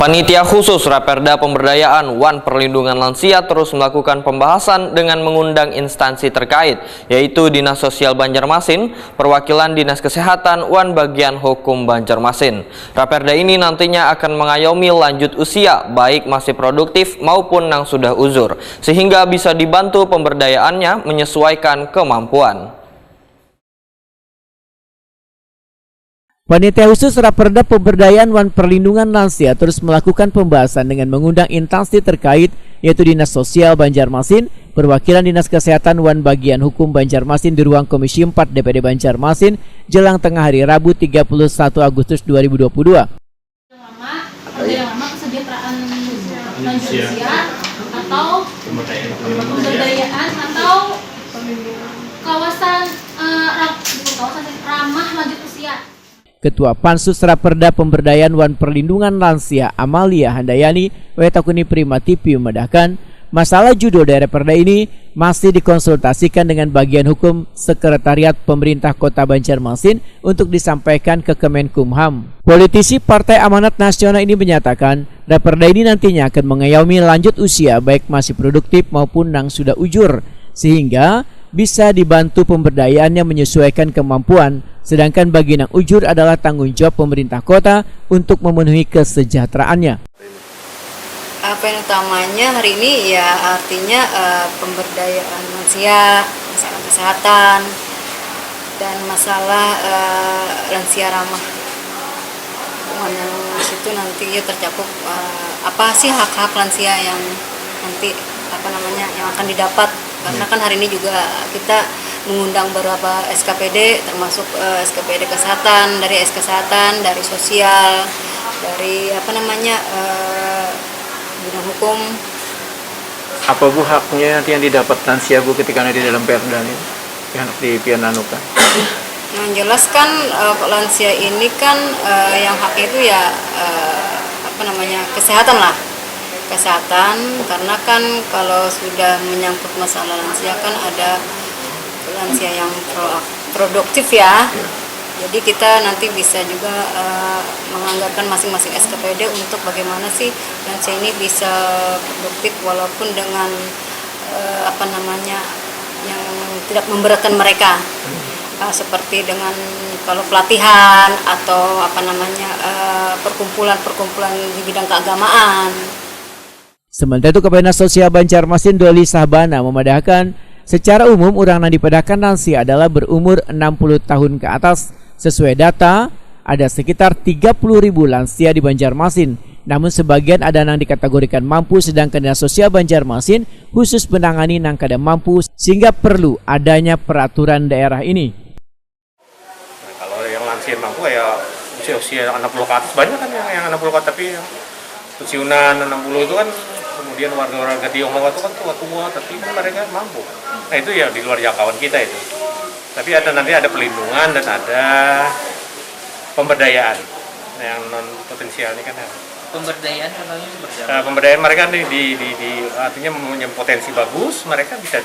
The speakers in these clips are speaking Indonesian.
Panitia khusus Raperda Pemberdayaan Wan Perlindungan Lansia terus melakukan pembahasan dengan mengundang instansi terkait, yaitu Dinas Sosial Banjarmasin, Perwakilan Dinas Kesehatan Wan Bagian Hukum Banjarmasin. Raperda ini nantinya akan mengayomi lanjut usia, baik masih produktif maupun yang sudah uzur, sehingga bisa dibantu pemberdayaannya menyesuaikan kemampuan. Panitia khusus Raperda Pemberdayaan Wan Perlindungan Lansia terus melakukan pembahasan dengan mengundang instansi terkait, yaitu Dinas Sosial Banjarmasin, Perwakilan Dinas Kesehatan Wan Bagian Hukum Banjarmasin di ruang Komisi 4 DPD Banjarmasin jelang tengah hari Rabu 31 Agustus 2022. Lama kesejahteraan lanjut usia atau pemberdayaan atau kawasan ramah lanjut usia. Ketua Pansus Raperda Pemberdayaan Wan Perlindungan Lansia Amalia Handayani Wetakuni Prima TV memedahkan masalah judul dari Raperda ini masih dikonsultasikan dengan bagian hukum Sekretariat Pemerintah Kota Banjarmasin untuk disampaikan ke Kemenkumham. Politisi Partai Amanat Nasional ini menyatakan Raperda ini nantinya akan mengayomi lanjut usia baik masih produktif maupun yang sudah ujur, sehingga bisa dibantu pemberdayaannya menyesuaikan kemampuan, sedangkan bagi yang ujur adalah tanggung jawab pemerintah kota untuk memenuhi kesejahteraannya. Apa yang utamanya hari ini ya artinya pemberdayaan lansia, masalah kesehatan, dan masalah lansia ramah. Yang di situ nanti ya tercakup apa sih hak-hak lansia yang nanti yang akan didapat, karena kan hari ini juga kita mengundang beberapa SKPD termasuk SKPD kesehatan, dari kesehatan, dari sosial, dari bidang hukum. Apa Bu haknya nanti yang didapat lansia Bu ketika ada di dalam Perda ini yang dipiananukan? Yang jelas kan lansia ini kan yang hak itu ya kesehatan lah. Kesehatan, karena kan kalau sudah menyangkut masalah lansia kan ada lansia yang produktif ya. Jadi kita nanti bisa juga menganggarkan masing-masing SKPD untuk bagaimana sih lansia ini bisa produktif walaupun dengan yang tidak memberatkan mereka. Seperti dengan kalau pelatihan atau perkumpulan-perkumpulan di bidang keagamaan. Sementara itu Kepala Sosial Banjarmasin Doli Sahbana memedahkan secara umum orang yang dipedahkan lansia adalah berumur 60 tahun ke atas. Sesuai data, ada sekitar 30.000 lansia di Banjarmasin. Namun sebagian ada yang dikategorikan mampu, sedangkan Dinas Sosial Banjarmasin khusus menangani yang kada mampu, sehingga perlu adanya peraturan daerah ini. Nah, kalau yang lansia mampu ya usia 60 ke atas, banyak kan yang 60 ke atas, tapi yang pensiunan 60 itu kan kemudian warga-warga Tionghoa itu kan tua-tua, tapi kan mereka mampu. Nah itu ya di luar jangkauan kita itu. Tapi nanti ada pelindungan dan ada pemberdayaan. Nah, yang non potensial ini kan ya. Pemberdayaan contohnya seperti apa? Pemberdayaan mereka artinya mempunyai potensi bagus, mereka bisa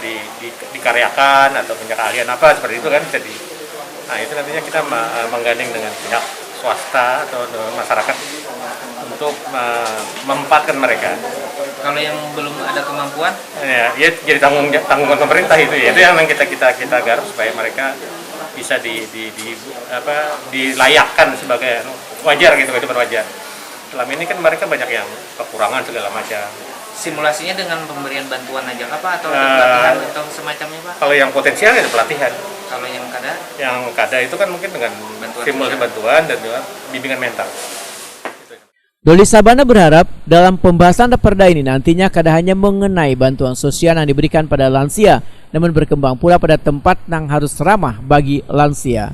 dikaryakan atau punya keahlian apa seperti itu kan bisa di. Nah itu nantinya kita menggandeng dengan pihak swasta atau masyarakat untuk memanfaatkan mereka. Kalau yang belum ada kemampuan, ya jadi tanggungan pemerintah itu ya. Itu yang kita garap supaya mereka bisa dilayakkan sebagai wajar gitu, itu berwajar. Selama ini kan mereka banyak yang kekurangan segala macam. simulasinya dengan pemberian bantuan aja apa atau pelatihan atau semacamnya Pak? Kalau yang potensial ada pelatihan. Kalau yang kada? Yang kada itu kan mungkin dengan simulasi bantuan dan juga bimbingan mental. Doli Sahbana berharap dalam pembahasan Raperda ini nantinya kada hanya mengenai bantuan sosial yang diberikan pada lansia, namun berkembang pula pada tempat yang harus ramah bagi lansia.